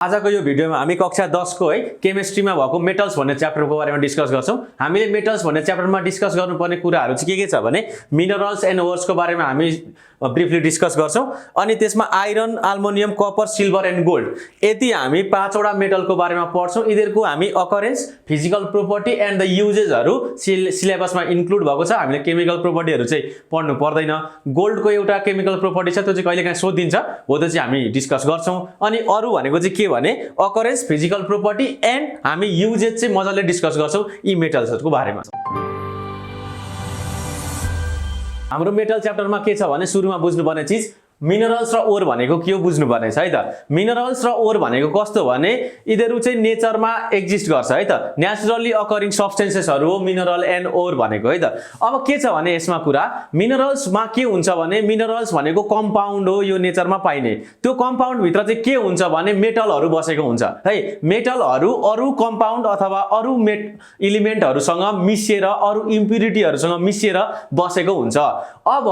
आजको यो भिडियोमा हामी कक्षा 10 को है केमिस्ट्रीमा भएको मेटल्स भन्ने च्याप्टरको बारेमा डिस्कस गर्छौं। हामीले मेटल्स भन्ने च्याप्टरमा डिस्कस गर्नुपर्ने कुराहरू चाहिँ के छ भने मिनरल्स एन्ड ओर्सको बारेमा हामी ब्रिफली डिस्कस गर्छौं। अनि त्यसमा iron, aluminium, copper, silver and gold यति हामी पाँचवटा मेटलको बारेमा पढ्छौं। यिनीहरुको हामी occurrence, physical property and the युजेसहरु सिलेबसमा इन्क्लुड भएको छ। हामीले केमिकल प्रोपर्टीहरु चाहिँ पढ्नु पर्दैन। गोल्डको एउटा केमिकल प्रोपर्टी छ, त्यो चाहिँ कहिलेकाहीँ सोधिन्छ, हो त्यो चाहिँ हामी डिस्कस गर्छौं। अनि अरु भनेको चाहिँ के भने अकरेन्स, फिजिकल प्रोपर्टी एन्ड हामी युजेस चाहिँ मजाले डिस्कस गर्छौं यी मेटल्सहरुको बारेमा। हाम्रो मेटल च्याप्टरमा के छ भने सुरुमा बुझ्नुपर्ने चीज मिनरल्स र ओर भनेको के हो बुझ्नुपर्ने छ है त। मिनरल्स र ओर भनेको कस्तो भने यिनीहरु चाहिँ नेचरमा एक्जिस्ट गर्छ है त। नेचुरली अकरिङ सब्स्टेन्सेसहरु हो मिनरल एन्ड ओर भनेको है त। अब के छ भने यसमा कुरा मिनरल्समा के हुन्छ भने मिनरल्स भनेको कम्पाउन्ड हो, यो नेचरमा पाइने। त्यो कम्पाउन्ड भित्र चाहिँ के हुन्छ भने मेटलहरु बसेको हुन्छ है। मेटलहरु अरु कम्पाउन्ड अथवा अरु एलिमेन्टहरुसँग मिसिएर अरु इम्प्युरिटीहरुसँग मिसिएर बसेको हुन्छ। अब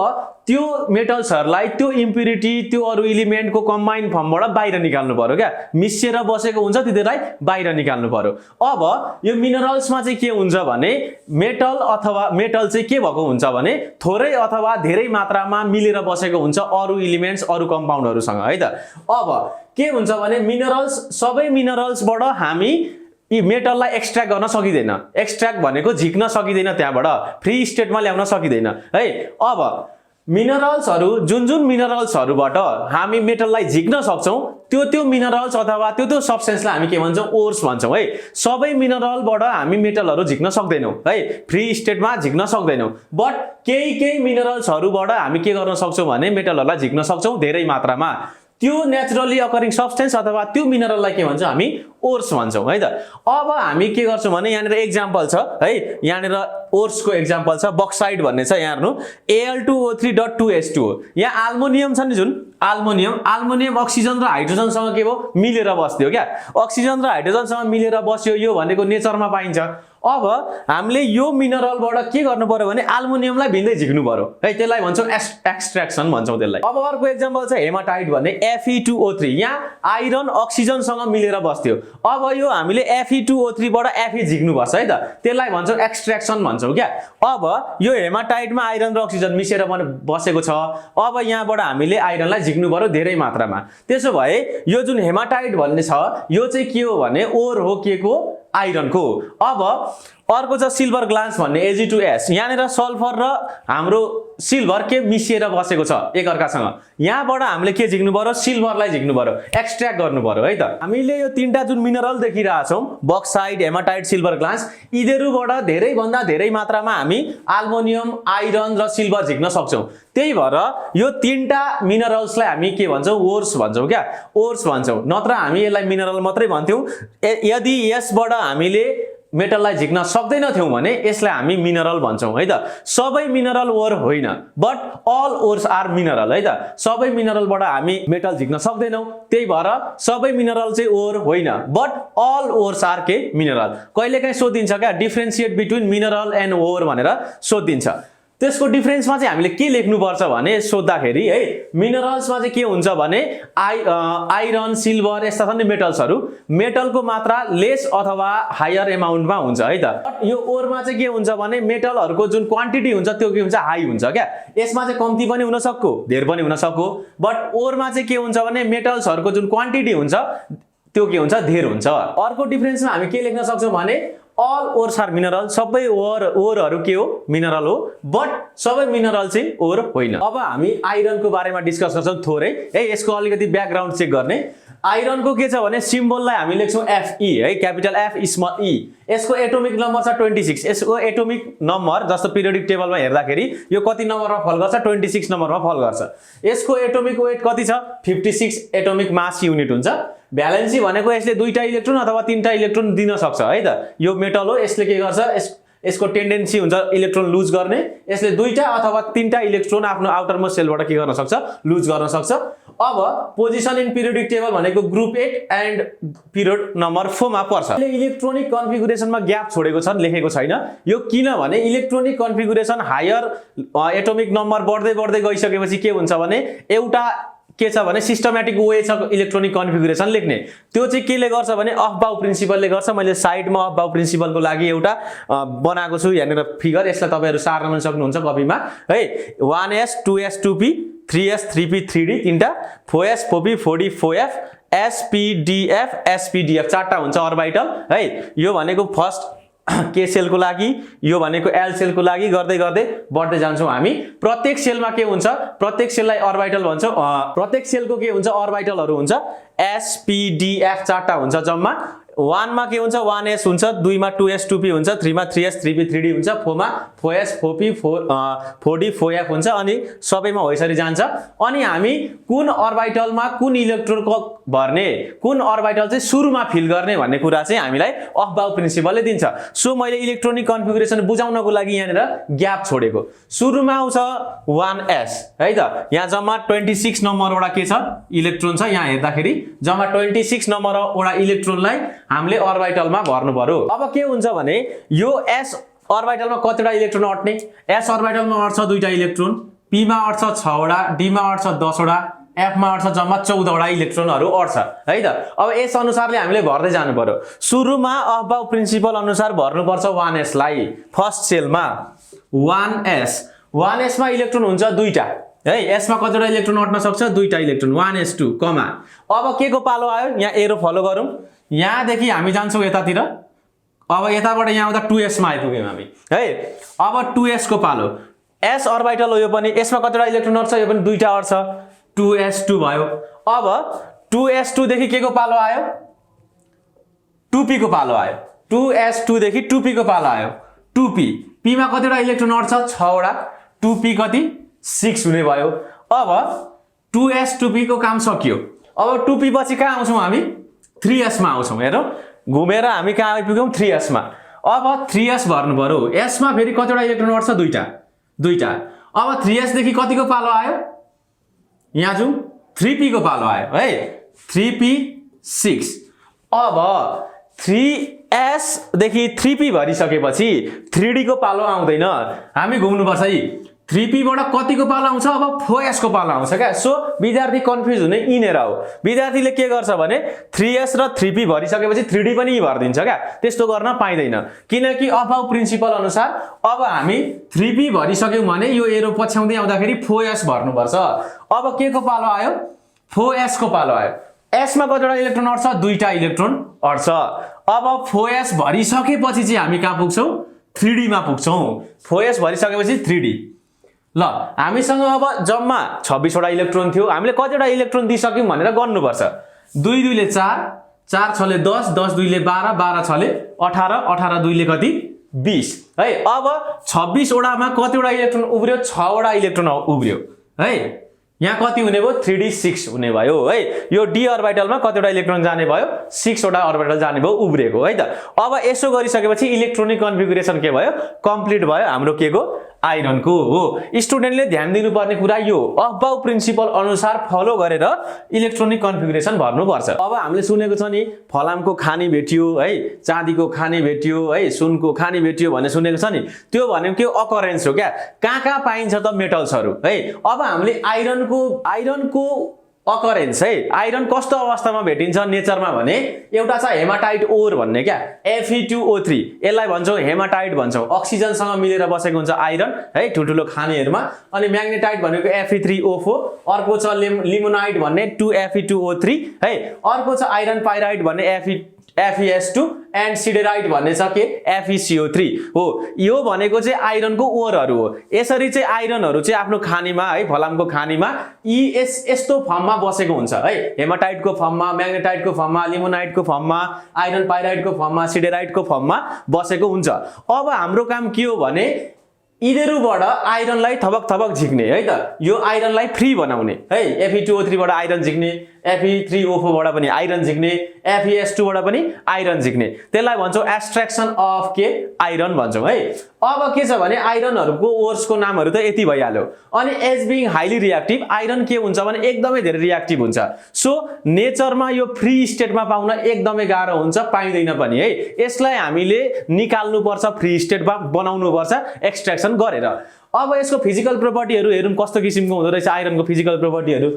त्यो मेटल्सहरुलाई त्यो इम्प्युरिटी, त्यो अरु एलिमेन्टको कम्बाइन फर्मबाट बाहिर निकाल्नु पर्यो क्या। मिसिएर बसेको हुन्छ, तिनीहरुलाई बाहिर निकाल्नु पर्यो। अब यो मिनरल्समा चाहिँ के हुन्छ भने मेटल चाहिँ के भएको हुन्छ भने थोरै अथवा धेरै मात्रामा मिलेर बसेको हुन्छ अरु एलिमेन्ट्स, अरु कम्पाउन्डहरुसँग है त। अब के हुन्छ भने मिनरल्स, सबै मिनरल्सबाट हामी यी मेटललाई एक्सट्र्याक्ट गर्न सकिदैन। एक्सट्र्याक्ट भनेको झिक्न सकिदैन, त्यहाँबाट फ्री स्टेटमा ल्याउन सकिदैन है। अब मिनरल्सहरु जुन मिनरल्सहरुबाट हामी मेटललाई झिक्न सक्छौं त्यो मिनरल्स अथवा त्यो सब्स्टेन्सलाई हामी के भन्छौं ओर्स भन्छौं है। सबै मिनरलबाट हामी मेटलहरु झिक्न सक्दैनौं है, फ्री स्टेटमा झिक्न सक्दैनौं। बट केही मिनरल्सहरुबाट हामी के गर्न सक्छौं भने मेटलहरुलाई झिक्न सक्छौं धेरै मात्रामा। त्यो नेचुरली अकरिङ सब्स्टेन्स अथवा त्यो मिनरललाई के भन्छौं हामी ओर्स भन्छौं है त। अब हामी के गर्छौं भने यहाँनिर एक्जाम्पल छ है, यहाँनिर ओर्सको एक्जाम्पल छ बक्साइट भन्ने छ। यहाँ हेर्नु Al2O3.2H2 यहाँ एल्युमिनियम छ नि, जुन एल्युमिनियम अक्सिजन र हाइड्रोजनसँग के भयो मिलेर बस्दियो क्या। अक्सिजन र हाइड्रोजनसँग मिलेर बस्यो, यो भनेको नेचरमा पाइन्छ। अब हामीले यो मिनरलबाट के गर्नु पर्यो भने एल्युमिनियमलाई भिन्दै झिक्नु पर्यो है, त्यसलाई भन्छौं एक्सट्र्याक्सन भन्छौं त्यसलाई। अब अर्को एक्जाम्पल छ हेमाटाइट भन्ने Fe2O3, यहाँ आइरन अक्सिजनसँग मिलेर बस्थ्यो। अब यो हामीले Fe2O3 बाट Fe झिक्नु पर्छ है त, त्यसलाई भन्छौं एक्सट्र्याक्सन भन्छौं क्या। अब यो हेमाटाइटमा आइरन र अक्सिजन मिसेर बसेको छ। अब यहाँबाट हामीले आइरनलाई झिक्नु पर्यो धेरै मात्रामा। त्यसो भए यो जुन हेमाटाइट भन्ने छ यो चाहिँ के हो भने ओर हो, के को आइरनको। अब अर्को छ सिल्भर ग्लान्स भन्ने Ag2S, यहाँनिर सल्फर र हाम्रो सिल्भर के मिसिएर बसेको छ एकअर्कासँग। यहाँबाट हामीले के झिक्नु पर्यो सिल्भरलाई झिक्नु पर्यो, एक्सट्र्याक्ट गर्नु पर्यो है त। हामीले यो तीनटा जुन मिनरल देखिरहेछौं बक्साइट, हेमाटाइट, सिल्भर ग्लान्स, यिनीहरुबाट धेरै भन्दा धेरै मात्रामा हामी एल्युमिनियम, आइरन र सिल्भर झिक्न सक्छौं। त्यही भएर यो तीनटा मिनरल्सलाई हामी के भन्छौं ओर्स भन्छौं क्या, ओर्स भन्छौं। नत्र हामी यसलाई मिनरल मात्रै भन्थ्यौं। यदि यसबाट हामीले मेटललाई झिक्न सक्दैनथ्यौं भने यसलाई हामी मिनरल भन्छौं है त। सबै मिनरल ओर होइन, but all ores are mineral है त। सबै मिनरलबाट हामी मेटल झिक्न सक्दैनौं, त्यही भएर सबै मिनरल चाहिँ ओर होइन, बट अल ओर्स आर के मिनरल। कहिलेकाहीँ सोधिन्छ क्या डिफरेन्शिएट बिट्विन मिनरल एन्ड ओर भनेर सोधिन्छ। त्यसको डिफरेन्समा चाहिँ हामीले के लेख्नुपर्छ भने सोध्दाखेरि है, मिनरल्समा चाहिँ के हुन्छ भने आइरन, सिल्भर यस्ता छन् नि मेटल्सहरु, मेटलको मात्रा लेस अथवा हायर एमाउन्टमा हुन्छ है त। यो ओरमा चाहिँ के हुन्छ भने मेटलहरुको जुन क्वान्टिटी हुन्छ त्यो के हुन्छ हाई हुन्छ क्या। यसमा चाहिँ कम्ती पनि हुन सक्को, धेर पनि हुन सक्को, बट ओरमा चाहिँ के हुन्छ भने मेटल्सहरुको जुन क्वान्टिटी हुन्छ त्यो के हुन्छ धेर हुन्छ। अर्को डिफरेन्समा हामी के लेख्न सक्छौं भने अल ओर्स आर मिनरल, सबै ओरहरु के हो मिनरल हो, बट सबै मिनरल चाहिँ ओर होइन। अब हामी आइरनको बारेमा डिस्कस गर्छौं थोरै है, यसको अलिकति ब्याकग्राउन्ड चेक गर्ने। आइरनको के छ भने सिम्बललाई हामी लेख्छौं Fe है, क्यापिटल F स्मल e। यसको एटोमिक नम्बर छ 26। यसको एटोमिक नम्बर जस्तो पिरियोडिक टेबलमा हेर्दाखेरि यो कति नम्बरमा फल गर्छ 26 नम्बरमा फल गर्छ। यसको एटोमिक वेट कति छ 56 एटोमिक मास युनिट हुन्छ। भ्यालेन्सी भनेको यसले दुईटा इलेक्ट्रोन अथवा तीनटा इलेक्ट्रोन दिन सक्छ है त। यो मेटल हो, यसले के गर्छ यसको टेन्डेन्सी हुन्छ इलेक्ट्रोन लुज गर्ने। यसले दुईटा अथवा तीनटा इलेक्ट्रोन आफ्नो आउटरमोस्ट सेलबाट के गर्न सक्छ लुज गर्न सक्छ। अब पोजिसन इन पिरियोडिक टेबल भनेको ग्रुप 8 एन्ड पिरियड नम्बर 4 मा पर्छ। यसले इलेक्ट्रोनिक कन्फिगुरेसनमा ग्याप छोडेको छ, लेखेको छैन। यो किनभने electronic configuration higher atomic number बढ्दै गइसकेपछि के हुन्छ भने एउटा के छ भने सिस्टमेटिक वे छ इलेक्ट्रोनिक कन्फिगुरेसन लेख्ने। त्यो चाहिँ केले गर्छ भने अफबाउ प्रिन्सिपलले गर्छ। मैले साइडमा अफबाउ प्रिन्सिपलको लागि एउटा बनाएको छु यहाँनिर फिगर, यसलाई तपाईहरु सार्न पनि सक्नुहुन्छ कपीमा है। 1s 2s 2p 3s 3p 3d तीनटा 4s 4p 4d 4f spdf spdf चारटा हुन्छ अर्बिटल है। यो भनेको फर्स्ट के सेलको लागि, यो भनेको एल सेलको लागि गर्दै गर्दै बढ्दै जान्छौँ हामी। प्रत्येक सेलमा के हुन्छ, प्रत्येक सेललाई अर्बिटल भन्छौँ। प्रत्येक सेलको के हुन्छ अर्बिटलहरु हुन्छ spdf चारटा हुन्छ जम्मा। 1 मा के हुन्छ 1s हुन्छ, 2 मा 2s 2p हुन्छ, 3 मा 3s 3p 3d हुन्छ, 4 मा 4s 4p 4d 4f हुन्छ अनि सबैमा हो यसरी जान्छ। अनि हामी कुन अर्बिटलमा कुन इलेक्ट्रोन भर्ने, कुन अर्बिटल चाहिँ सुरुमा फिल गर्ने भन्ने कुरा चाहिँ हामीलाई अफबाउ प्रिन्सिपलले दिन्छ। सो मैले इलेक्ट्रोनिक कन्फिगुरेसन बुझाउनको लागि यहाँनिर ग्याप छोडेको। सुरुमा आउँछ 1s है त, यहाँ जम्मा 26 नम्बरवटा के छ इलेक्ट्रोन छ। यहाँ हेर्दाखेरि जम्मा 26 नम्बरवटा इलेक्ट्रोनलाई हामीले अर्बिटलमा भर्नु पर्यो। अब के हुन्छ भने यो s अर्बिटलमा कतिवटा इलेक्ट्रोन अट्ने, s अर्बिटलमा अट्छ 2टा इलेक्ट्रोन, p मा अट्छ 6 वटा, d मा अट्छ 10 वटा, f मा अट्छ जम्मा 14 वटा इलेक्ट्रोनहरु अट्छ है त। अब यस अनुसारले हामीले भर्दै जानु पर्यो। सुरुमा अफबाउ प्रिन्सिपल अनुसार भर्नु पर्छ 1s लाई। फर्स्ट सेलमा 1s मा इलेक्ट्रोन हुन्छ 2टा है। s मा कतिवटा इलेक्ट्रोन अट्न सक्छ 2टा इलेक्ट्रोन 1s2 कमा। अब के को पालो आयो, यहाँ एरो फलो गरौँ। यहाँ देखि हामी जान्छौँ यतातिर। अब यताबाट यहाँ आउँदा 2s मा आइपुग्यौँ हामी है। अब 2s को पालो, s अर्बिटल हो यो पनि, यसमा कतिवटा इलेक्ट्रोन अट्छ, यो पनि 2टा अट्छ 2s2 भयो। अब 2s2 देखि के को पालो आयो 2p को पालो आयो। 2s2 देखि 2p को पालो आयो 2p। p मा कतिवटा इलेक्ट्रोन अट्छ 6 वटा, 2p कति 6 हुने भयो। अब 2s2p को काम सकियो। अब 2p पछि कहाँ आउँछौँ हामी 3s मा आउँछौँ। हेरौँ घुमेर हामी कहाँ आइपुग्यौँ 3s मा। अब 3s भर्नु पर्यो। s मा फेरि कतिवटा इलेक्ट्रोन अट्छ 2टा। अब 3s देखि कतिको पालो आयो, यहाँ जाउँ 3p को पालो आयो है। 3p 6। अब 3s देखि 3p भरिसकेपछि 3d को पालो आउँदैन, हामी घुम्नुपर्छ है। 3p बाट कतिको पालो आउँछ, अब 4s को पालो आउँछ क्या। सो विद्यार्थी कन्फ्युज हुने यिनेर हो। विद्यार्थीले के गर्छ भने 3s र 3p भरिसकेपछि 3d पनि भर्दिन्छ क्या। त्यस्तो गर्न पाइदैन किनकि अफबाउ प्रिन्सिपल अनुसार अब हामी 3p भरिसक्यौँ भने यो एरो पछ्याउँदै आउँदाखेरि 4s भर्नुपर्छ। अब के को पालो आयो 4s को पालो आयो। s मा कतिवटा इलेक्ट्रोन अट्छ 2टा इलेक्ट्रोन अट्छ। अब 4s भरिसकेपछि चाहिँ हामी कहाँ पुग्छौँ 3d मा पुग्छौँ। 4s भरिसकेपछि 3d। ल हामीसँग अब जम्मा 26 वटा इलेक्ट्रोन थियो। हामीले कतिवटा इलेक्ट्रोन दिइसक्यौँ भनेर गर्नुपर्छ। 2 2 ले 4, 4 6 ले 10, 10 2 ले 12, 12 6 ले 18, 18 2 ले कति 20 है। अब 26 वटामा कतिवटा इलेक्ट्रोन उब्रियो 6 वटा इलेक्ट्रोन उब्रियो है। यहाँ कति हुने भयो 3d 6 हुने भयो है। यो d अर्बिटलमा कतिवटा इलेक्ट्रोन जाने भयो 6 वटा अर्बिटल जाने भयो उब्रिएको है त। अब यसो गरिसकेपछि इलेक्ट्रोनिक कन्फिगुरेसन के भयो कम्प्लिट भयो हाम्रो के को आइरन को हो। स्टुडेन्टले ध्यान दिनुपर्ने कुरा यो अफबाउ प्रिन्सिपल अनुसार फलो गरेर इलेक्ट्रोनिक कन्फिगुरेसन भर्नुपर्छ। अब हामीले सुनेको छ नि फलामको खानी भेटियो है, चाँदीको खानी भेटियो है, सुनको खानी भेटियो भन्ने सुनेको छ नि। त्यो भनेको के अकरेन्स हो क्या, कहाँ पाइन्छ त मेटल्सहरु है। अब हामीले आइरनको अकरेन्स है, आइरन कस्तो अवस्थामा भेटिन्छ नेचरमा भने एउटा छ हेमाटाइट ओर भन्ने क्या Fe2O3, यसलाई भन्छौँ हेमाटाइट भन्छौँ। अक्सिजनसँग मिलेर बसेको हुन्छ आइरन है ठुल्ठुलो खानीहरुमा। अनि म्याग्नेटाइट भनेको Fe3O4, अर्को छ लिमोनाइट भन्ने 2Fe2O3 है, अर्को छ आइरन पाइराइट भन्ने FeS2 एन्ड सिडेराइट भन्ने छ के FeCO3 हो। यो भनेको चाहिँ आइरनको ओरहरु हो। यसरी चाहिँ आइरनहरु चाहिँ आफ्नो खानीमा है फलामको खानीमा यस्तो फर्ममा बसेको हुन्छ है। हेमाटाइटको फर्ममा, म्याग्नेटाइटको फर्ममा, लिमोनाइटको फर्ममा, आइरन पाइराइटको फर्ममा, सिडेराइटको फर्ममा बसेको हुन्छ। अब हाम्रो काम के हो भने यिनीहरुबाट आइरनलाई थपक झिक्ने है त। यो आइरनलाई फ्री बनाउने है। Fe2O3 बाट आइरन झिक्ने, Fe3O4 बाट पनि आइरन झिक्ने, FeS2 बाट पनि आइरन झिक्ने। त्यसलाई भन्छौं एक्सट्र्याक्सन अफ के आइरन भन्छौं है। अब के छ भने आइरनहरुको ओर्सको नामहरु त यति भइहाल्यो। अनि as being highly reactive, iron के हुन्छ भने एकदमै धेरै रिएक्टिभ हुन्छ। सो नेचरमा यो फ्री स्टेटमा पाउन एकदमै गाह्रो हुन्छ, पाइदैन पनि है। यसलाई हामीले निकाल्नु पर्छ, फ्री स्टेटमा बनाउनु पर्छ एक्सट्र्याक्सन गरेर। अब यसको फिजिकल प्रोपर्टीहरु हेरौं कस्तो किसिमको हुँदो रहेछ आइरनको फिजिकल प्रोपर्टीहरु।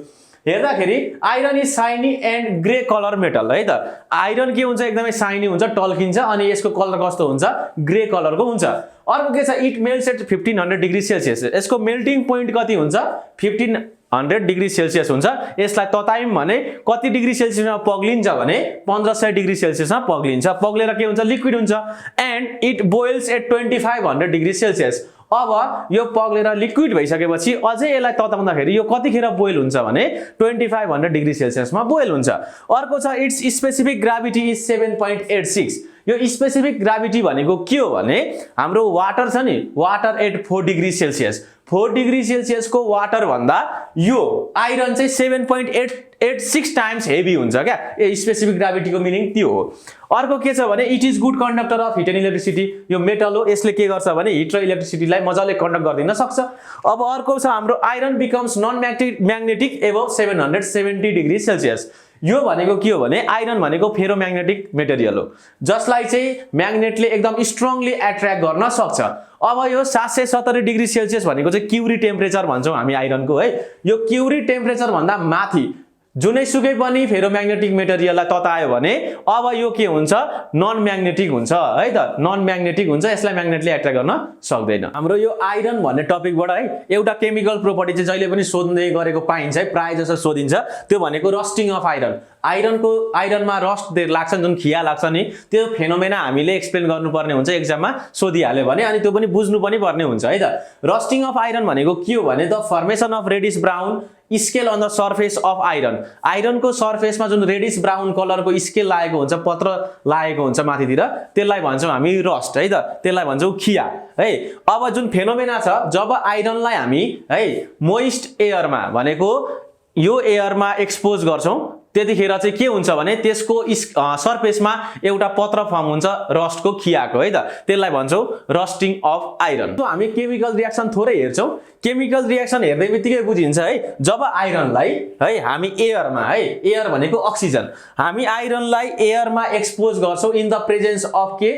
हेर्दाखेरि iron is shiny and grey colour metal है त। आइरन के हुन्छ एकदमै साइनी हुन्छ, टल्किन्छ अनि यसको कलर कस्तो हुन्छ ग्रे कलरको हुन्छ। अर्को के छ it melts at 1500 degree Celsius. यसको मेल्टिङ पोइन्ट कति हुन्छ 1500 डिग्री सेल्सियस हुन्छ। यसलाई ततायौं भने कति डिग्री सेल्सियसमा पग्लिन्छ भने 1500 डिग्री सेल्सियसमा पग्लिन्छ। पग्लेर के हुन्छ लिक्विड हुन्छ। And it boils at 2500 degree Celsius. अब यो पग्लेर लिक्विड भइसकेपछि अझै यसलाई तताउँदाखेरि यो कतिखेर बोइल हुन्छ भने 2500 डिग्री सेल्सियसमा बोइल हुन्छ। अर्को छ इट्स स्पेसिफिक ग्राभिटी इज 7.86। यो स्पेसिफिक ग्राभिटी भनेको के हो भने हाम्रो वाटर छ नि, water at 4 degree Celsius, 4 degree सेल्सियसको वाटर भन्दा यो आइरन चाहिँ 7.86 टाइम्स हेभी हुन्छ क्या। ए स्पेसिफिक ग्राभिटीको मिनिङ त्यो हो। अर्को के छ भने it is good conductor of heat and electricity. यो मेटल हो, यसले के गर्छ भने हिट र इलेक्ट्रिसिटीलाई मजाले कन्डक्ट गरिदिन सक्छ। अब अर्को छ हाम्रो iron becomes non magnetic above 770 degree Celsius. यो भनेको के हो भने आइरन भनेको फेरोम्याग्नेटिक मेटेरियल हो जसलाई चाहिँ म्याग्नेटले एकदम स्ट्रङली एट्र्याक्ट गर्न सक्छ। अब यो 770 डिग्री सेल्सियस भनेको चाहिँ क्युरी टेम्परेचर भन्छौँ हामी आइरनको है। यो क्युरी टेम्परेचर भन्दा माथि जुनै सुकै पनि फेरोम्याग्नेटिक मेटेरियललाई ततायो भने अब यो के हुन्छ नन म्याग्नेटिक हुन्छ है त। नन म्याग्नेटिक हुन्छ, यसलाई म्याग्नेटले एट्र्याक्ट गर्न सक्दैन। हाम्रो यो आइरन भन्ने टपिकबाट है एउटा केमिकल प्रोपर्टी चाहिँ जहिले पनि सोध्दै गरेको पाइन्छ है, प्राय जसो सोधिन्छ, त्यो भनेको रस्टिङ अफ आइरन। आइरनमा रस्ट लाग्छ जुन खिया लाग्छ नि, त्यो फेनोमेना हामीले एक्सप्लेन गर्नुपर्ने हुन्छ एक्जाममा सोधिहाल्यो भने, अनि त्यो पनि बुझ्नु पनि पर्ने हुन्छ है त। रस्टिङ अफ आइरन भनेको के हो भने the formation of reddish brown scale on the surface of iron. आइरनको सर्फेसमा जुन रेडिश ब्राउन कलरको स्केल लागेको हुन्छ, पत्र लागेको हुन्छ माथितिर, त्यसलाई भन्छौँ हामी रस्ट है त, त्यसलाई भन्छौँ खिया है। अब जुन फेनोमेना छ जब आइरनलाई हामी है मोइस्ट एयरमा भनेको यो एयरमा एक्सपोज गर्छौँ त्यतिखेर चाहिँ के हुन्छ भने त्यसको सर्फेसमा एउटा पत्र फर्म हुन्छ रस्टको खियाको है त, त्यसलाई भन्छौँ रस्टिङ अफ आइरन। तो हामी केमिकल रियाक्सन थोरै हेर्छौँ। केमिकल रियाक्सन हेर्दै बित्तिकै बुझिन्छ है जब आइरनलाई है हामी एयरमा है, एयर भनेको अक्सिजन, हामी आइरनलाई एयरमा एक्सपोज गर्छौँ इन द प्रेजेन्स अफ के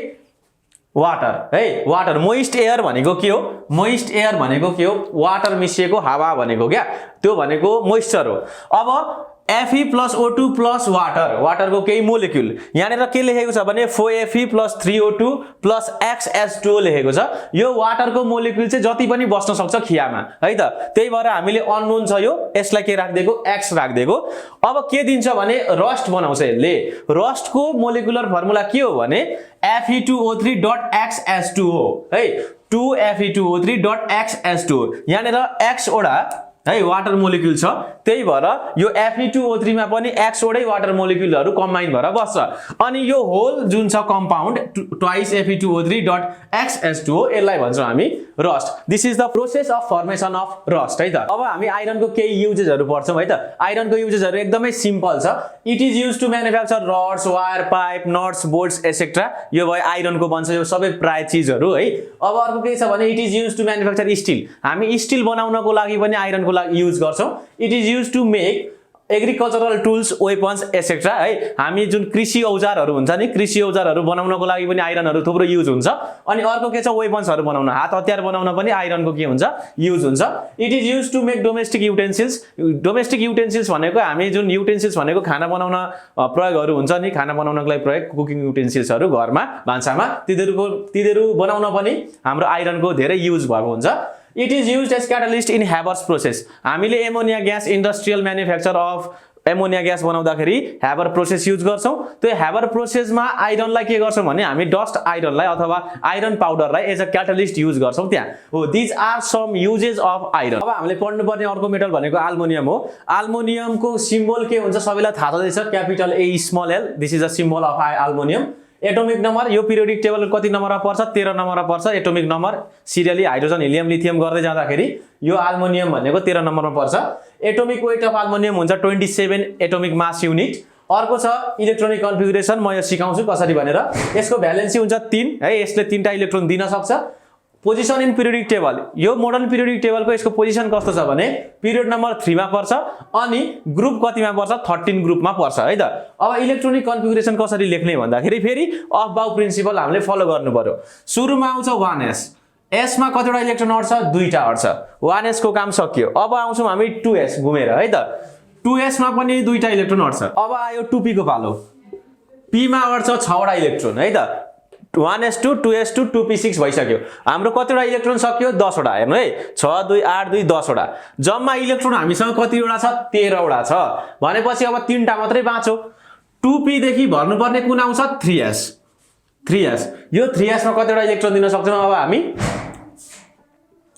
वाटर है। वाटर मोइस्ट एयर भनेको के हो, मोइस्ट एयर भनेको के हो वाटर मिसिएको हावा भनेको क्या, त्यो भनेको मोइस्चर हो। अब Fe plus O2 plus water, वाटरको केही मोलिक्युल यहाँनिर के लेखेको छ भने 4Fe plus 3O2 plus XH2O लेखेको छ। यो वाटरको मोलिक्युल चाहिँ जति पनि बस्न सक्छ खियामा है त, त्यही भएर हामीले अननोन छ यो, यसलाई के राख्दिएको X राख्दिएको। अब के दिन्छ भने रस्ट बनाउँछ यसले। रस्टको मोलिकुलर फर्मुला के हो भने Fe2O3.XH2O है, 2Fe2O3.XH2O। यहाँनिर X वटा है वाटर मोलिक्युल छ, त्यही भएर यो Fe2O3 मा पनि X वटै वाटर मोलिक्युलहरु कम्बाइन भएर बस्छ। अनि यो होल जुन छ कम्पाउन्ड ट्वाइस Fe2O3.XH2O यसलाई भन्छौँ हामी rust. This is the process of formation of rust है त। अब हामी आइरनको केही युजेसहरु पढ्छौँ है त। आइरनको युजेसहरु एकदमै सिम्पल छ। It is used to manufacture rods, wire, pipe, nuts, bolts etcetera. यो भयो आइरनको बन्छ यो सबै प्राय चीजहरु है। अब अर्को के छ भने it is used to manufacture steel. हामी स्टील बनाउनको लागि पनि आइरनको लागि युज गर्छौं। It is used to make agricultural tools, weapons etcetera है। हामी जुन कृषि औजारहरु हुन्छ नि, कृषि औजारहरु बनाउनको लागि पनि आइरनहरु थुप्रो युज हुन्छ। अनि अर्को के छ वेपन्सहरु बनाउन, हात हतियार बनाउन पनि आइरनको के हुन्छ युज हुन्छ। It is used to make domestic utensils. Domestic utensils भनेको हामी जुन युटेन्सिल्स भनेको खाना बनाउन प्रयोगहरु हुन्छ नि, खाना बनाउनको लागि प्रयोग कुकिङ युटेन्सिल्सहरु घरमा भान्सामा, तिनीहरु बनाउन पनि हाम्रो आइरनको धेरै युज भएको हुन्छ। It is used as catalyst in Haber's process. हामीले ammonia gas industrial manufacture of ammonia gas बनाउँदाखेरि हेबर प्रोसेस युज गर्छौं। त्यो हेबर प्रोसेसमा आइरनलाई के गर्छौं भने हामी डस्ट आइरनलाई अथवा आइरन पाउडरलाई एज अ क्याटलिस्ट युज गर्छौं त्यहाँ। हो these are some uses of iron. अब हामीले पढ्नु पर्ने अर्को मेटल भनेको एल्युमिनियम हो। एल्युमिनियमको सिम्बल के हुन्छ सबैलाई थाहा छँदैछ, capital a small L. This is a symbol of aluminium. Atomic number यो पिरियोडिक टेबल कति नम्बरमा पर्छ 13 नम्बरमा पर्छ। Atomic number serially hydrogen helium lithium गर्दै जाँदाखेरि यो एल्युमिनियम भनेको 13 नम्बरमा पर्छ। एटोमिक वेट अफ एल्युमिनियम हुन्छ 27 एटोमिक मास युनिट। अर्को छ इलेक्ट्रोनिक कन्फिगरेसन, म यो सिकाउँछु कसरी भनेर। यसको भ्यालेन्सी हुन्छ 3 है, यसले 3टा इलेक्ट्रोन दिन सक्छ। पोजिसन इन पिरियोडिक टेबल, यो मोडर्न पिरियोडिक टेबलको यसको पोजिसन कस्तो छ भने पिरियड नम्बर 3 मा पर्छ अनि ग्रुप कतिमा पर्छ 13 ग्रुपमा पर्छ है त। अब इलेक्ट्रोनिक कन्फिगरेसन कसरी लेख्ने भन्दाखेरि फेरि अफ बाउ प्रिन्सिपल हामीले फलो गर्नु पर्यो। सुरुमा आउँछ 1s, s मा कतिवटा इलेक्ट्रोन अड्छ 2टा अड्छ, 1s को काम सकियो। अब आउँछौं हामी 2s घुमेर है त। 2s मा पनि दुईटा इलेक्ट्रोन अट्छ। अब आयो 2p को पालो। p मा अट्छ 6 वटा इलेक्ट्रोन है त। 1s2 2s2 2p6 भइसक्यो। हाम्रो कतिवटा इलेक्ट्रोन सक्यो 10 वटा। हेर्नु है 6 2 8 2 10 वटा। जम्मा इलेक्ट्रोन हामीसँग कतिवटा छ 13 वटा छ। भनेपछि अब 3टा मात्रै बाँच्यो। 2p देखि भर्नुपर्ने कुन आउँछ 3s। 3s यो 3s मा कतिवटा इलेक्ट्रोन दिन सक्छौं अब हामी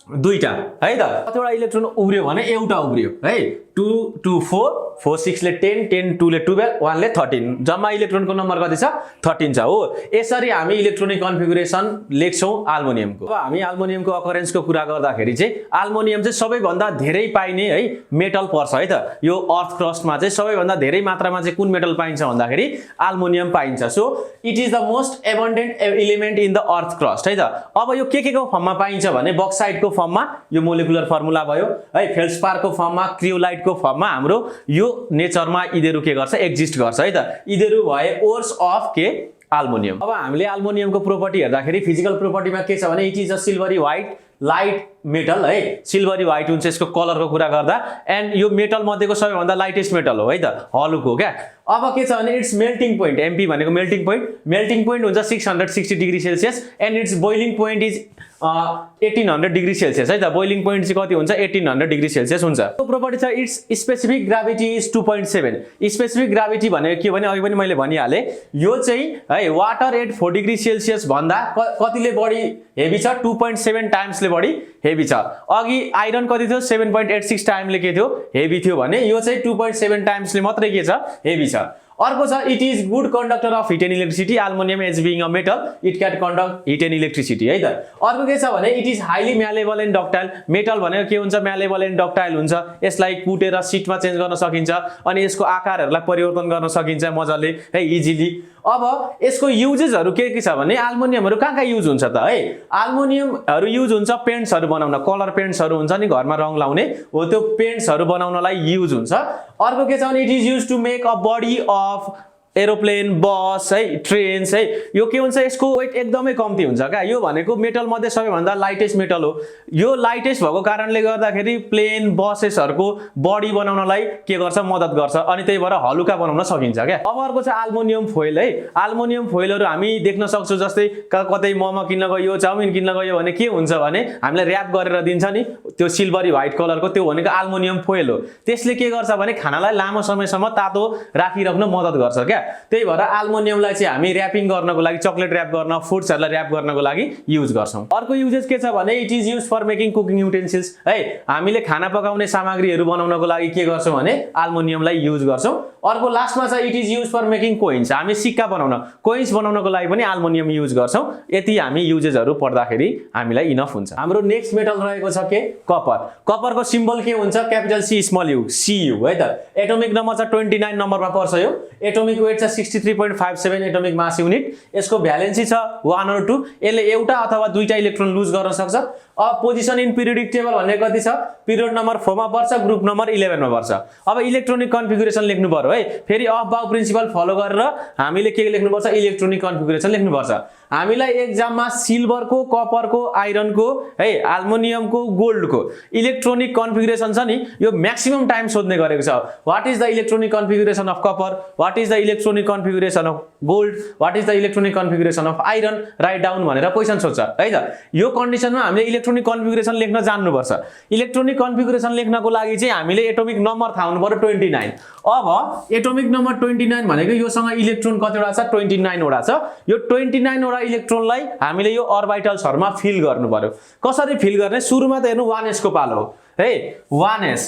दुईटा है त। कतिवटा इलेक्ट्रोन उब्रियो भने एउटा उब्रियो है। 2 2 4 4 6 ले 10 10 2 ले 12 1 ले 13 जम्मा इलेक्ट्रोनको नम्बर कति छ 13 छ हो। यसरी हामी इलेक्ट्रोनिक कन्फिगुरेसन लेख्छौं एल्युमिनियमको। अब हामी एल्युमिनियमको अकरेन्सको कुरा गर्दाखेरि चाहिँ एल्युमिनियम चाहिँ सबैभन्दा धेरै पाइने है मेटल पर्छ है त। यो अर्थ क्रस्टमा चाहिँ सबैभन्दा धेरै मात्रामा चाहिँ कुन मेटल पाइन्छ भन्दाखेरि एल्युमिनियम पाइन्छ। So it is the most abundant element in the earth crust है त। अब यो के को फर्ममा पाइन्छ भने बक्साइटको फर्ममा यो मोलिकुलर फर्मुला भयो है। फेल्डस्पारको फर्ममा क्रियोलाइटको फर्ममा हाम्रो यो नेचरमा यिनीहरु के गर्छ एक्जिस्ट गर्छ है त। यिनीहरु भए ओर्स अफ के एल्युमिनियम। अब हामीले एल्युमिनियमको प्रोपर्टी हेर्दाखेरि फिजिकल प्रोपर्टीमा के छ भने it is a silvery white light metal है। सिल्भरी व्हाइट हुन्छ यसको कलरको कुरा गर्दा। एन्ड यो मेटल मध्येको सबैभन्दा लाइटेस्ट मेटल हो है त हलुको क्या। अब के छ भने इट्स मेल्टिङ पोइन्ट एमपी भनेको मेल्टिङ पोइन्ट। मेल्टिङ पोइन्ट हुन्छ 660 degree Celsius and it's boiling point is 1800 degree Celsius है त। बोइलिङ पोइन्ट चाहिँ कति हुन्छ 1800 डिग्री सेल्सियस हुन्छ। यो प्रोपर्टी छ it's specific gravity is 2.7। Specific gravity भनेको के भने अघि पनि मैले भनिहाले यो चाहिँ है वाटर एट 4 डिग्री सेल्सियस भन्दा कतिले बढी हेभी छ 2.7 टाइम्सले बढी हेभी छ। अघि आइरन कति थियो 7.86 टाइमले के थियो हेभी थियो भने यो चाहिँ 2.7 टाइम्सले मात्रै के छ हेभी छ। अर्को छ it is good conductor of heat and electricity. Aluminium as being a metal it can conduct heat and electricity है त। अर्को के छ भने it is highly malleable and ductile. Metal भनेको के हुन्छ म्यालेबल एन्ड डक्टाइल हुन्छ। यसलाई कुटेर सिटमा चेन्ज गर्न सकिन्छ अनि यसको आकारहरूलाई परिवर्तन गर्न सकिन्छ मजाले है इजिली। अब यसको युजेसहरु के छ भने एल्युमिनियमहरु कहाँ युज हुन्छ त है। एल्युमिनियमहरु युज हुन्छ पेन्ट्सहरु बनाउन। कलर पेन्ट्सहरु हुन्छ नि घरमा रङ लाउने हो त्यो पेन्ट्सहरु बनाउनलाई युज हुन्छ। अर्को के छ भने it is use to make a body of aeroplane bus है ट्रेन्स है। यो के हुन्छ यसको वेट एकदमै कम्ती हुन्छ क्या। यो भनेको मेटल मध्ये सबैभन्दा लाइटेस्ट मेटल हो। यो लाइटेस्ट भएको कारणले गर्दाखेरि प्लेन बसेसहरुको बडी बनाउनलाई के गर्छ मद्दत गर्छ अनि त्यही भएर हलुका बनाउन सकिन्छ क्या। अब अर्को छ एल्युमिनियम फोइल है। एल्युमिनियम फोइलहरु हामी देख्न सक्छौं जस्तै कतै मोमो किन्न गयो चाउमिन किन्न गयो भने के हुन्छ भने हामीले र्याप गरेर दिन्छ नि त्यो सिल्भरी व्हाइट कलरको त्यो भनेको एल्युमिनियम फोइल हो। त्यसले के गर्छ भने खानालाई लामो समयसम्म तातो राखिराख्न मद्दत गर्छ क्या। त्यही भएर एल्युमिनियमलाई चाहिँ हामी र्यापिङ गर्नको लागि चकलेट र्याप गर्न फुड्सहरुलाई र्याप गर्नको लागि युज गर्छौं। अर्को युजेस के छ भने it is use for making cooking utensils है। हामीले खाना पकाउने सामग्रीहरु बनाउनको लागि के गर्छौं भने एल्युमिनियमलाई युज गर्छौं। अर्को लास्टमा छ it is use for making coins. हामी सिक्का बनाउन कोइन्स बनाउनको लागि पनि एल्युमिनियम युज गर्छौं। यति हामी युजेसहरु पढ्दाखेरि हामीलाई इनफ हुन्छ। हाम्रो नेक्स्ट मेटल रहेको छ के कपर। कपरको सिम्बल के हुन्छ capital C small U Cu है त। एटोमिक नम्बर छ 29 नम्बरमा पर्छ यो। एटोमिक वेट छ 63.57 एटोमिक मास युनिट। यसको भ्यालेन्सी छ 1 और 2। यसले एउटा अथवा दुईटा इलेक्ट्रोन लुज गर्न सक्छ। अब पोजिसन इन पिरियोडिक टेबल भन्ने कति छ पिरियड नम्बर 4 मा पर्छ ग्रुप नम्बर 11 मा पर्छ। अब इलेक्ट्रोनिक कन्फिगुरेसन लेख्नु पर्यो है। फेरि अफ बाउ प्रिन्सिपल फलो गरेर हामीले के लेख्नु पर्छ इलेक्ट्रोनिक कन्फिगुरेसन लेख्नु पर्छ। हामीलाई एक्जाममा सिल्भरको कपरको आइरनको है एल्युमिनियमको गोल्डको इलेक्ट्रोनिक कन्फिगुरेसन छ नि यो म्याक्सिमम टाइम सोध्ने गरेको छ। What is the electronic configuration of copper, what is the electronic configuration of gold, what is the electronic configuration of iron write down भनेर क्वेशन सोध्छ है त। यो कन्डिसनमा हामीले इलेक्ट्रोनिक कन्फिगुरेसन लेख्न जान्नुपर्छ। इलेक्ट्रोनिक कन्फिगुरेसन लेख्नको लागि चाहिँ हामीले एटोमिक नम्बर थाहा हुनु पर्यो 29। अब एटोमिक नम्बर 29 भनेको योसँग इलेक्ट्रोन कतिवटा छ 29 वटा छ। यो 29 वटा इलेक्ट्रोनलाई हामीले यो अर्बिटल्सहरुमा फिल गर्नु पर्यो। कसरी फिल गर्ने सुरुमा त हेर्नु 1s को पालो हो है। 1s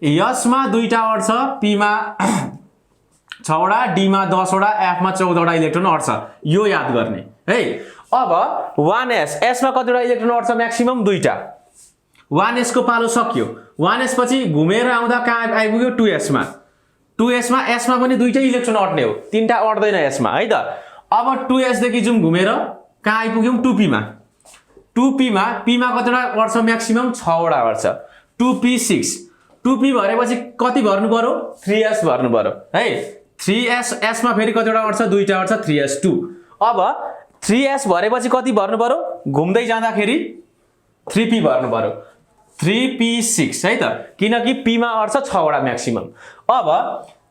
s मा दुईटा अड्छ p मा 6 वटा d मा 10 वटा f मा 14 वटा इलेक्ट्रोन अड्छ। यो याद गर्ने है। अब 1s s मा कतिवटा इलेक्ट्रोन अड्छ म्याक्सिमम दुईटा। 1s को पालो सक्यो। 1s पछि घुमेर आउँदा कहाँ आइपुग्यो 2s मा। 2s मा s मा पनि दुईटै इलेक्ट्रोन अड्ने हो तीनटा अड्दैन s मा है त। अब 2s देखि जुम घुमेर कहाँ आइपुग्यौं 2p मा। 2p मा p मा कतिवटा अड्छ म्याक्सिमम 6 वटा अड्छ 2p6। 2p भरेपछि कति भर्नु पर्यो 3s भर्नु पर्यो है। 3s s मा फेरि कतिवटा अड्छ दुईटा अड्छ 3s2। अब 3s भरेपछि कति भर्नु पर्यो घुम्दै जाँदाखेरि 3p भर्नु पर्यो 3p6 है त। किनकि p मा अड्छ 6 वटा म्याक्सिमम। अब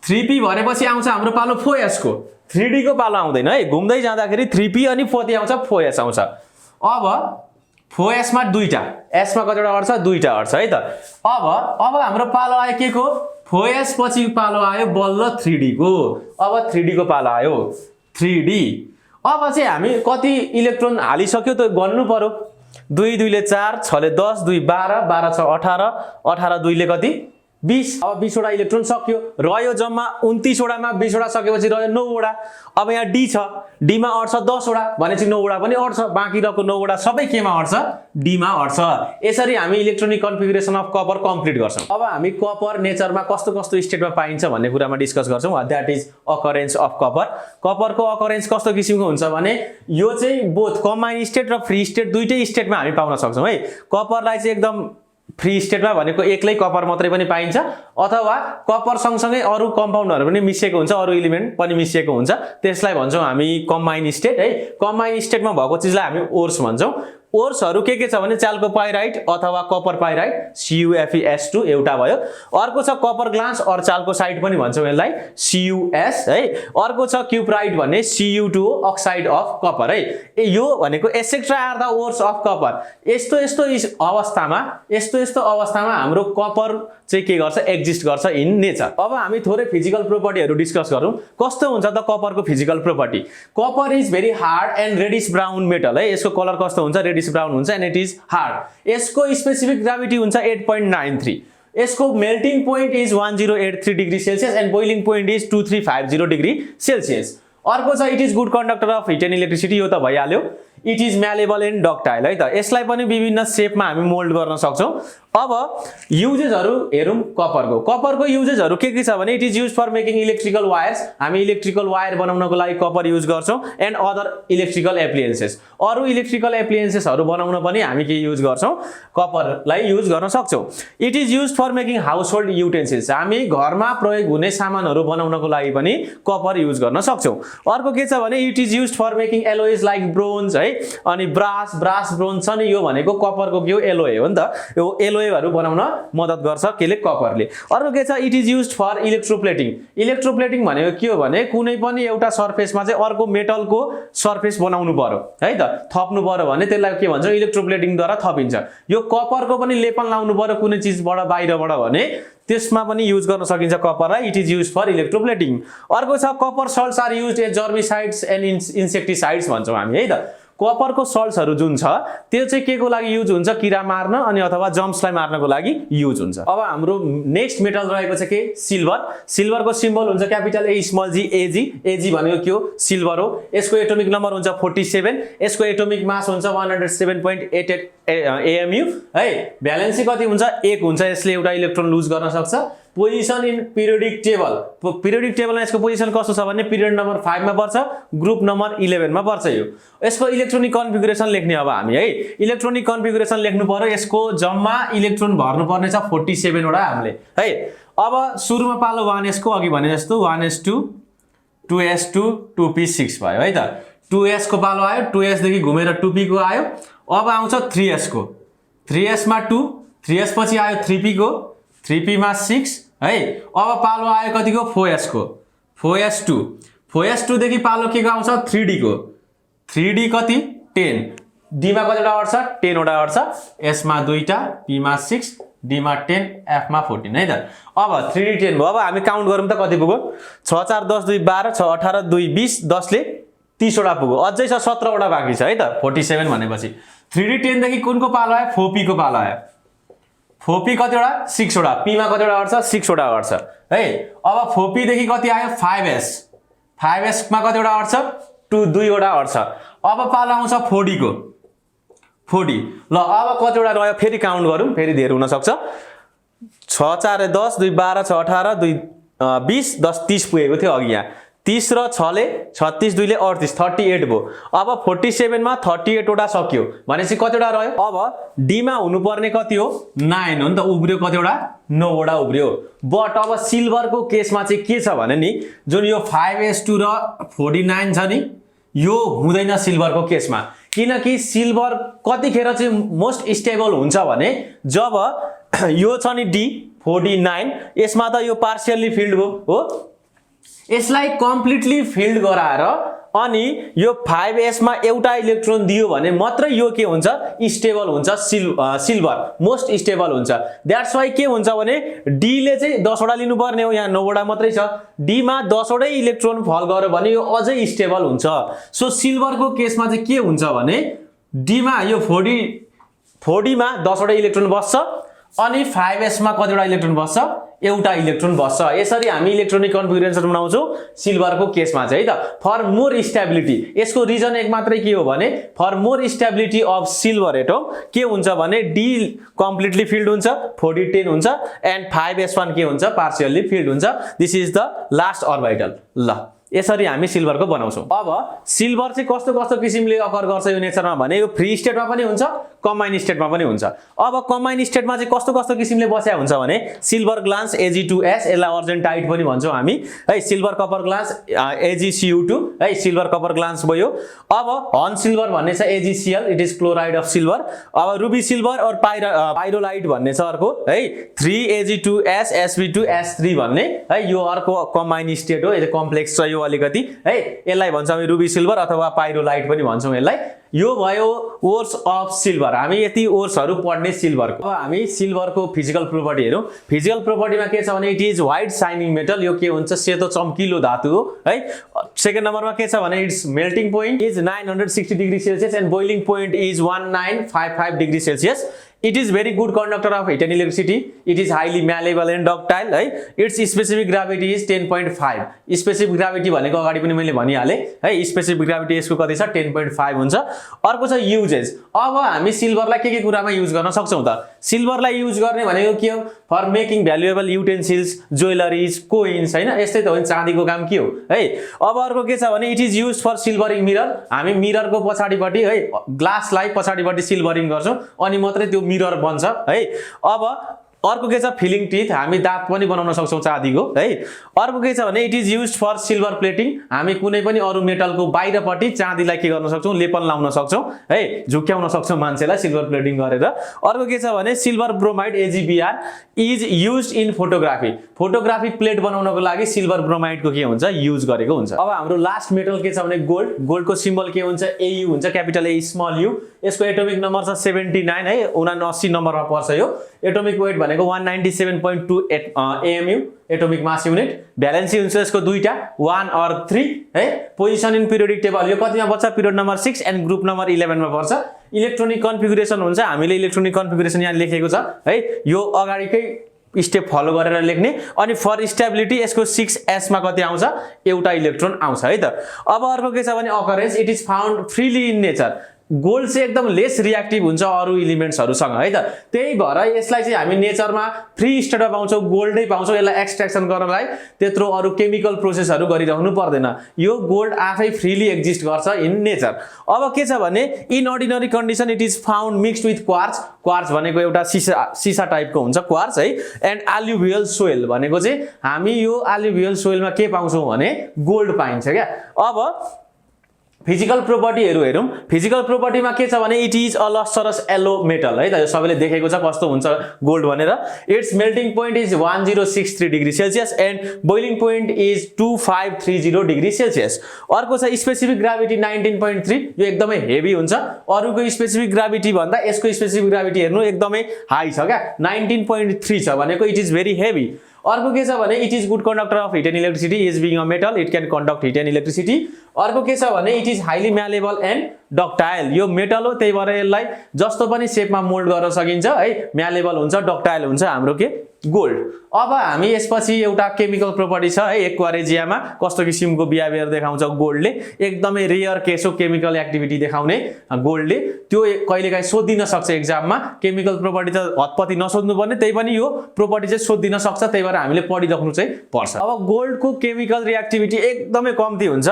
3p भनेपछि आउँछ हाम्रो पालो 4s को 3d को पालो आउँदैन है घुम्दै जाँदाखेरि 3p अनि 4 आउँछ 4s आउँछ अब 4s मा दुईटा s मा कतिवटा अड्छ दुईटा अड्छ है त अब हाम्रो पालो आयो के को 4s पछि पालो आयो बल्ल 3d को अब 3d को पालो आयो 3d अब चाहिँ हामी कति इलेक्ट्रोन हालिसक्यो त गन्नु पर्यो 2 2 ले 4 6 ले 10 2 12 12 6 18 18 2 ले कति 20 अब 20 वटा इलेक्ट्रोन सक्यो रह्यो जम्मा 29 वटामा 20 वटा सकेपछि रह्यो 9 वटा अब यहाँ डी छ डी मा अड्छ 10 वटा भनेपछि 9 वटा पनि अड्छ बाँकी रहेको 9 वटा सबै केमा अड्छ डी मा अड्छ यसरी हामी electronic configuration of copper complete गर्छौं अब हामी कपर नेचरमा कस्तो कस्तो स्टेटमा पाइन्छ भन्ने कुरामा डिस्कस गर्छौं दैट इज अकरेन्स अफ कपरको अकरेन्स कस्तो किसिमको हुन्छ भने यो चाहिँ बोथ कम्बाइन स्टेट र फ्री स्टेट दुईटै स्टेटमा हामी पाउन सक्छौं है कपरलाई चाहिँ एकदम फ्री स्टेटमा भनेको एक्लै कपर मात्रै पनि पाइन्छ अथवा कपर सँगसँगै अरु कम्पाउन्डहरु पनि मिसिएको हुन्छ अरु एलिमेन्ट पनि मिसिएको हुन्छ त्यसलाई भन्छौं हामी कम्बाइन स्टेट है कम्बाइन स्टेटमा भएको चिजलाई हामी ओर्स भन्छौं ओर्सहरु के छ भने चाल्को पाइराइट अथवा कपर पाइराइट CuFeS2 एउटा भयो अर्को छ कपर ग्लास अर चाल्को साइड पनि भन्छौं यसलाई CuS है अर्को छ क्युप्राइट भन्ने Cu2 अक्साइड अफ कपर है यो भनेको etcetera are the ores of copper यस्तो अवस्थामा हाम्रो कपर चाहिँ के गर्छ एक्जिस्ट गर्छ इन नेचर अब हामी थोरै फिजिकल प्रोपर्टीहरु डिस्कस गरौं कस्तो हुन्छ त कपरको physical property copper is very hard and reddish brown metal है यसको कलर कस्तो हुन्छ रेडिश ब्राउन हुन्छ एन्ड इट इज हार्ड यसको स्पेसिफिक ग्राभिटी हुन्छ 8.93 यसको melting point is 1083 degree Celsius and boiling point is 2350 degree Celsius अर्को छ it is good conductor of heat and electricity यो त भइहाल्यो it is malleable and ductile है त यसलाई पनि विभिन्न शेपमा हामी मोल्ड गर्न सक्छौं अब युजेसहरु हेरौं कपरको युजेसहरु के छ भने it is used for making electrical wires हामी इलेक्ट्रिकल वायर बनाउनको लागि कपर युज गर्छौं एन्ड अदर इलेक्ट्रिकल एप्लियन्सेस अरु इलेक्ट्रिकल एप्लियन्सेसहरु बनाउन पनि हामी के युज गर्छौं कपरलाई युज गर्न सक्छौं it is used for making household utensils हामी घरमा प्रयोग हुने सामानहरु बनाउनको लागि पनि कपर युज गर्न सक्छौं अर्को के छ भने it is used for making alloys like bronze है अनि ब्रास ब्रोन्ज छ नि यो भनेको कपरको के हो एलोय हो नि त यो एलोयहरु बनाउन मद्दत गर्छ केले कपरले अर्को के छ it is used for electroplating भनेको के हो भने कुनै पनि एउटा सरफेसमा चाहिँ अर्को मेटलको सरफेस बनाउनु पर्यो है त थप्नु पर्यो भने त्यसलाई के भन्छ इलेक्ट्रोप्लेटिङ द्वारा थपिन्छ यो कपरको पनि लेपन लाउनु पर्यो कुनै चीजबाट बाहिरबाट भने त्यसमा पनि युज गर्न सकिन्छ कपरलाई it is used for electroplating अर्को छ copper salts are used as germicides and insecticides भन्छौं हामी है त कपरको सल्ट्सहरु जुन छ त्यो चाहिँ के को लागि युज हुन्छ किरा मार्न अनि अथवा जम्प्सलाई मार्नको लागि युज हुन्छ अब हाम्रो नेक्स्ट मेटल रहेको छ के सिल्भरको सिम्बल हुन्छ क्यापिटल ए स्मल जी एजी भनेको के हो सिल्भर हो यसको एटोमिक नम्बर हुन्छ 47 यसको एटोमिक मास हुन्छ 107.88 AMU है भ्यालेन्सी कति हुन्छ 1 हुन्छ यसले एउटा इलेक्ट्रोन लुज गर्न सक्छ पोजिसन इन पिरियोडिक टेबलमा यसको पोजिसन कस्तो छ भने पिरियड नम्बर 5 मा पर्छ ग्रुप नम्बर 11 मा पर्छ यो यसको इलेक्ट्रोनिक कन्फिगरेसन लेख्ने अब हामी है इलेक्ट्रोनिक कन्फिगरेसन लेख्नु पर्यो यसको जम्मा इलेक्ट्रोन भर्नु पर्ने छ 47 वटा हामीले है अब सुरुमा पालो 1s को अघि भने जस्तो 1s2 2s2 2p6 भयो है त 2s को पालो आयो 2s देखि घुमेर 2p को आयो अब आउँछ 3s को 3s मा 2 3s पछि आयो 3p को 3p मा 6 है अब पालो आयो कतिको 4s को 4s2 देखि पालो के को आउँछ 3d को 3d कति 10 d मा कतिवटा अड्छ 10 वटा अड्छ s मा दुईटा p मा 6 d मा 10 f मा 14 है त अब 3d 10 भयो अब हामी काउन्ट गरौँ त कति पुग्यो 6 4 10 2 12 6 18 2 20 10 ले 30 वटा पुग्यो अझै छ 17 वटा बाँकी छ है त 47 भनेपछि 3d 10 देखि कुनको पालो आयो 4p को पालो आयो 4p कतिवटा 6 वटा p मा कतिवटा अड्छ 6 वटा अड्छ है अब 4p देखि कति आयो 5s मा कतिवटा अड्छ 2 वटा अड्छ अब पालो आउँछ 4d को 4d ल अब कतिवटा रह्यो फेरि काउन्ट गरौँ फेरि धेरै हुन सक्छ 6 4 10 2 12 6 18 2 20 10 30 पुगेको थियो अघि यहाँ 30 र 6 ले 36 2 ले 38 38 भयो अब 47 मा 38 वटा सक्यो भनेपछि कतिवटा रह्यो अब d मा हुनुपर्ने कति हो 9 हो नि त उब्रियो कतिवटा 9 वटा उब्रियो बट अब सिल्भरको केसमा चाहिँ के छ भने नि जुन यो 5s2 र 49 छ नि यो हुँदैन सिल्भरको केसमा किनकि सिल्भर कतिखेर चाहिँ मोस्ट स्टेबल हुन्छ भने जब यो छ नि d 49 यसमा त यो पार्शियली फिल्ड हो यसलाई कम्प्लिटली फिल्ड गराएर अनि यो 5s मा एउटा इलेक्ट्रोन दियो भने मात्र यो के हुन्छ स्टेबल हुन्छ सिल्भर मोस्ट स्टेबल हुन्छ दैट्स व्हाई के हुन्छ भने डी ले चाहिँ 10 वटा लिनु पर्ने हो यहाँ 9 वटा मात्रै छ डी मा 10 वटै इलेक्ट्रोन फल गर्यो भने यो अझै स्टेबल हुन्छ सो सिल्भर को केसमा चाहिँ के हुन्छ भने डी मा यो 40 मा 10 वटा इलेक्ट्रोन बस्छ अनि 5s मा कतिवटा इलेक्ट्रोन बस्छ एउटा इलेक्ट्रोन बस्छ यसरी हामी इलेक्ट्रोनिक कन्फिगरेसन बनाउँछौ सिल्भर को केसमा चाहिँ है त फर मोर स्टेबिलिटी यसको रिजन एक मात्रै के हो भने for more stability of silver atom के हुन्छ भने डी कम्प्लिटली फिल्ड हुन्छ 40 10 हुन्छ एन्ड 5s1 के हुन्छ पार्शियली फिल्ड हुन्छ this is the last orbital ल यसरी हामी सिल्भर को बनाउँछौ अब सिल्भर चाहिँ कस्तो कस्तो किसिमले अकर गर्छ यो नेचरमा भने यो फ्री स्टेटमा पनि हुन्छ कम्बाइन स्टेटमा पनि हुन्छ अब कम्बाइन स्टेटमा चाहिँ कस्तो कस्तो किसिमले बस्या हुन्छ भने सिल्भर ग्लान्स Ag2S यसलाई अर्जेन्टाइट पनि भन्छौं हामी है सिल्भर कपर ग्लान्स AgCu2 है सिल्भर कपर ग्लान्स भयो अब हन सिल्भर भन्ने छ AgCl it is chloride of silver अब रुबी सिल्भर और पाइरोलाइट भन्ने छ अर्को है 3Ag2S Sp2S3 भन्ने है यो अर्को कम्बाइन स्टेट हो यो कम्प्लेक्स छ यो अलिकति है यसलाई भन्छौं हामी रुबी सिल्भर अथवा पाइरोलाइट पनि भन्छौं यसलाई यो भयो ओर्स अफ सिल्भर हामी यति ओर्सहरु पढ्ने सिल्भरको अब हामी सिल्भरको फिजिकल प्रोपर्टी हेरौं फिजिकल प्रोपर्टीमा के छ भने इट इज व्हाइट शाइनिङ मेटल यो के हुन्छ सेतो चम्किलो धातु हो है सेकेन्ड नम्बरमा के छ भने it's melting point is 960 degree Celsius and boiling point is 1955 degree Celsius It is very good conductor of heat and electricity. It is highly malleable and ductile. है its specific gravity is 10.5. Specific gravity भनेको अगाडि पनि मैले भनिहाले है specific gravity यसको कति छ 10.5 हुन्छ अर्को छ युजेस अब हामी सिल्भरलाई के कुरामा युज गर्न सक्छौं त सिल्भरलाई युज गर्ने भनेको के हो for making valuable utensils jewelleries coins हैन यस्तै त हो चाँदीको काम के हो है अब अर्को के छ भने it is used for silvering mirror हामी मिररको पछाडीपट्टि है ग्लासलाई पछाडीपट्टि सिल्भरिङ गर्छौं अनि मात्रै त्यो मिरर बन्छ है अब अर्को के छ फिलिङ टीथ हामी दाँत पनि बनाउन सक्छौं चाँदीको है अर्को के छ भने it is used for silver plating हामी कुनै पनि अरु मेटलको बाहिरपट्टि चाँदीलाई के गर्न सक्छौं लेपन लाउन सक्छौं है झुक्क्याउन सक्छौं मान्छेलाई सिल्भर प्लेटिङ गरेर अर्को के छ भने silver bromide AgBr is used in photography plate बनाउनको लागि सिल्भर ब्रोमाइडको के हुन्छ युज गरेको हुन्छ अब हाम्रो लास्ट मेटल के छ भने गोल्डको सिम्बल के हुन्छ Au हुन्छ क्यापिटल A स्मल u यसको एटोमिक नम्बर छ 79 है 79 नम्बरमा पर्छ यो एटोमिक वेट भनेको 197.2 AMU atomic mass unit valency हुन्छ यसको दुईटा 1 और 3 है पोजिसन इन पिरियोडिक टेबल यो कतिमा पर्छ period number 6 and group number 11 मा पर्छ इलेक्ट्रोनिक कन्फिगरेसन हुन्छ हामीले इलेक्ट्रोनिक कन्फिगरेसन यहाँ लेखेको छ है यो अगाडिकै स्टेप फलो गरेर लेख्ने अनि फर स्टेबिलिटी यसको 6s मा कति आउँछ एउटा इलेक्ट्रोन आउँछ है त अब अर्को के छ भने occurrence it is found freely in nature gold चाहिँ एकदम लेस रिएक्टिभ हुन्छ अरु एलिमेन्ट्सहरुसँग है त त्यही भएर यसलाई चाहिँ हामी नेचरमा फ्री स्टेटमा पाउँछौ गोल्डै पाउँछौ यसलाई एक्सट्र्याक्सन गर्नलाई त्यत्रो अरु केमिकल प्रोसेसहरु गरिरहनु पर्दैन यो गोल्ड आफै फ्रीली एक्जिस्ट गर्छ इन नेचर अब के छ भने in ordinary condition it is found mixed with quartz भनेको एउटा सीसा टाइपको हुन्छ क्वार्ट्ज है एन्ड एल्युभियल सोइल भनेको चाहिँ हामी यो एल्युभियल सोइलमा के पाउँछौ भने गोल्ड पाइन्छ क्या अब फिजिकल प्रोपर्टीहरु हेरौं फिजिकल प्रोपर्टीमा के छ भने it is a lustrous yellow metal है त यो सबैले देखेको छ कस्तो हुन्छ गोल्ड भनेर it's melting point is 1063 degree Celsius and boiling point is 2530 degree Celsius अर्को छ स्पेसिफिक ग्राभिटी 19.3 यो एकदमै हेभी हुन्छ अरुको स्पेसिफिक ग्राभिटी भन्दा यसको स्पेसिफिक ग्राभिटी हेर्नु एकदमै हाई छ क्या 19.3 छ भनेको इट इज भेरी हेभी अर्को के छ भने it is good conductor of heat and electricity is being a metal it can conduct heat and electricity अर्को के छ भने it is highly malleable and ductile यो मेटल हो त्यही भएर यसलाई जस्तो पनि शेपमा मोल्ड गर्न सकिन्छ है म्यालेबल हुन्छ डक्टाइल हुन्छ हाम्रो के गोल्ड अब हामी यसपछि एउटा केमिकल प्रोपर्टी छ है एक्वारेजियामा कस्तो किसिमको बिहेभियर देखाउँछ गोल्डले एकदमै रेयर केस हो केमिकल एक्टिभिटी देखाउने गोल्डले त्यो कहिलेकाहीँ सोधिन सक्छ एक्जाममा केमिकल प्रोपर्टी त हतपति नसोध्नु पर्ने त्यही पनि यो प्रोपर्टी चाहिँ सोधिन सक्छ त्यही भएर हामीले पढिराख्नु चाहिँ पर्छ अब गोल्डको केमिकल रिएक्टिभिटी एकदमै कम्ती हुन्छ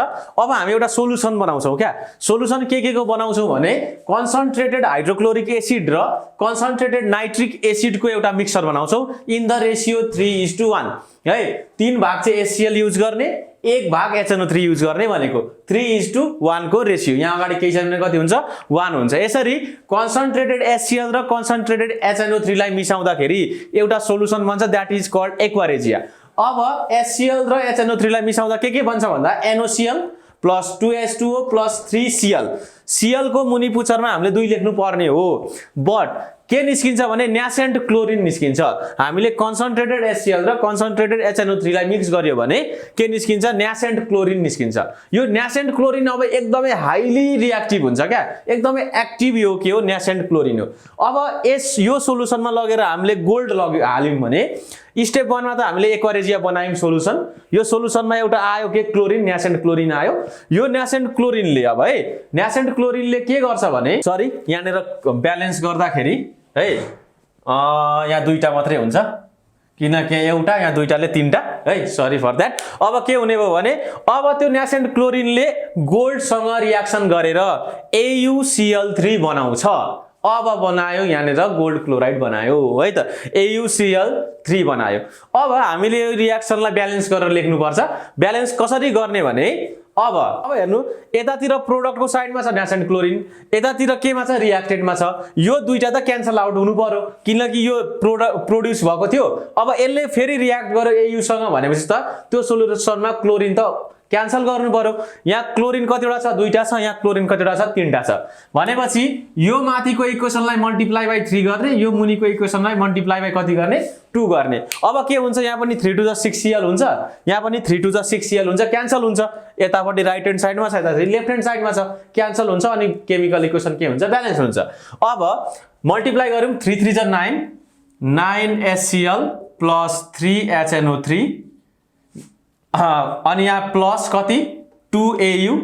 अब हामी एउटा सोलुसन बनाउँछौं क्या सोलुसन के को बनाउँछौं भने कन्सन्ट्रेटेड हाइड्रोक्लोरिक एसिड र कन्सन्ट्रेटेड नाइट्रिक एसिडको एउटा मिक्सचर बनाउँछौं इन द रेशियो 3:1 है 3 भाग चाहिँ HCl युज गर्ने 1/HNO3 युज गर्ने भनेको 3:1 को रेसियो। यहाँ अगाडि केही छैन भने कति हुन्छ 1 हुन्छ। यसरी कन्सन्ट्रेटेड HCl र कन्सन्ट्रेटेड HNO3 लाई मिसाउँदाखेरि एउटा सोलुसन बन्छ द्याट इज कल्ड एक्वारेजिया। अब HCl र HNO3 लाई मिसाउँदा के बन्छ भन्दा NaCl + 2H2O + 3Cl। Cl को मुनि पुच्छरमा हामीले 2 लेख्नु पर्ने हो, बट के निस्किन्छ भने न्यासेन्ट क्लोरिन निस्किन्छ। हामीले कन्सन्ट्रेटेड HCl र कन्सन्ट्रेटेड HNO3 लाई मिक्स गर्यो भने के निस्किन्छ न्यासेन्ट क्लोरिन निस्किन्छ। यो न्यासेन्ट क्लोरिन अब एकदमै हाइली रिएक्टिभ हुन्छ क्या, एकदमै एक्टिभ यो के हो न्यासेन्ट क्लोरिन हो। अब यो सोलुसनमा लगेर हामीले गोल्ड हाल्यौं भने स्टेप 1 मा त हामीले एक्वारेजिया बनायौं सोलुसन। यो सोलुसनमा एउटा आयो के क्लोरिन, न्यासेन्ट क्लोरिन आयो। यो न्यासेन्ट क्लोरिनले अब है न्यासेन्ट क्लोरिनले के गर्छ भने सरी यहाँनेर ब्यालेन्स गर्दाखेरि है यहाँ 2टा मात्रै हुन्छ किनकि एउटा यहाँ 2टाले 3टा है, सरी फर दैट। अब के हुने भयो भने अब त्यो न्यासेन्ट क्लोरिनले गोल्डसँग रिएक्सन गरेर AuCl3 बनाउँछ। अब बनायो यहाँनेर गोल्ड क्लोराइड बनायो है त, AuCl3 बनायो। अब हामीले यो रिएक्सनलाई ब्यालेन्स गरेर लेख्नुपर्छ। ब्यालेन्स कसरी गर्ने भने अब हेर्नु यतातिर प्रोडक्टको साइडमा छ न्यासेन्ट क्लोरिन, यतातिर केमा छ रिएक्टेन्टमा छ। यो 2टा त क्यान्सल आउट हुनु पर्यो किनकि यो प्रोड्युस भएको थियो। अब यसले फेरि रिएक्ट गर्यो AU सँग भनेपछि त त्यो सोलुसनमा क्लोरिन त क्यान्सल गर्नु पर्यो। यहाँ क्लोरिन कतिवटा छ 2टा छ, यहाँ क्लोरिन कतिवटा छ 3टा छ भनेपछि यो माथिको इक्वेसनलाई मल्टिप्लाई बाइ 3 गर्ने, यो मुनिको इक्वेसनलाई मल्टिप्लाई बाइ कति गर्ने 2 गर्ने। अब के हुन्छ यहाँ पनि 3 to the 6 Cl हुन्छ, यहाँ पनि 3 to the 6 Cl हुन्छ, क्यान्सल हुन्छ। यतापट्टि राइट ह्यान्ड साइडमा छ, यतापट्टि लेफ्ट ह्यान्ड साइडमा छ, क्यान्सल हुन्छ अनि केमिकल इक्वेसन के हुन्छ ब्यालेन्स हुन्छ। अब मल्टिप्लाई गर्यौं 3 3 जा 9, 9HCl + 3HNO3 अनि यहाँ प्लस कति 2Au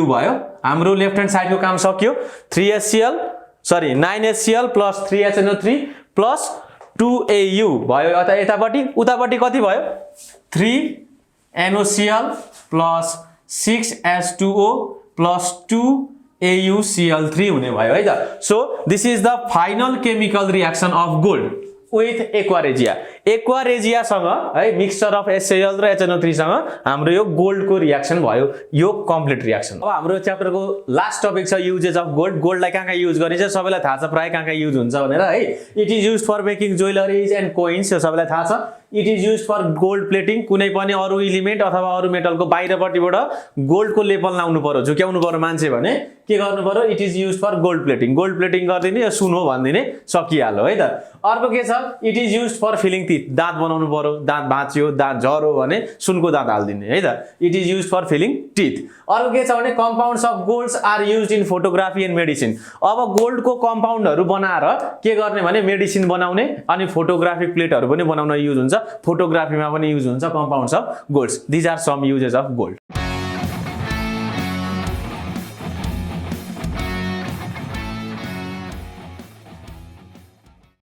भयो। हाम्रो लेफ्ट ह्यान्ड साइडको काम सक्यो। 9HCl + 3HNO3 + 2Au भयो। यतापट्टि उतापट्टि कति भयो 3NaCl + 6H2O + 2AuCl3 हुने भयो है त। So this is the final chemical reaction of gold with aqua regia. Aqua regia सँग है मिक्सचर अफ HCl र HNO3 सँग हाम्रो यो गोल्ड को रिएक्सन भयो, यो कम्प्लिट रिएक्सन। अब हाम्रो च्याप्टरको लास्ट टपिक छ युजेज अफ गोल्ड। गोल्डलाई कहाँ युज गरिन्छ सबैलाई थाहा छ, प्राय कहाँ युज हुन्छ भनेर है। It is used for making jewelleries and coins, यो सबैलाई थाहा छ। It is used for gold plating, कुनै पनि अरु एलिमेन्ट अथवा अरु मेटलको बाहिरपट्टिबाट गोल्डको लेबल लाउनु पर्यो, झुक्याउनु पर्यो मान्छे भने के गर्नु पर्यो it is used for gold plating. Gold plating गर्दिने यो सुन हो भन्दिने सकिहाल्यो है त। अर्को के छ it is used for filling teeth, दाँत बनाउनु पर्यो, दाँत भाँच्यो दाँत झर्यो भने सुनको दाँत हाल्दिने है त। It is used for filling teeth. अर्को के छ भने compounds of golds are used in photography and medicine. अब गोल्डको कम्पाउन्डहरु बनाएर के गर्ने भने मेडिसिन बनाउने अनि फोटोग्राफिक प्लेटहरु पनि बनाउन युज हुन्छ। फोटोग्राफीमा पनि युज हुन्छ compounds of golds. These are some uses of gold.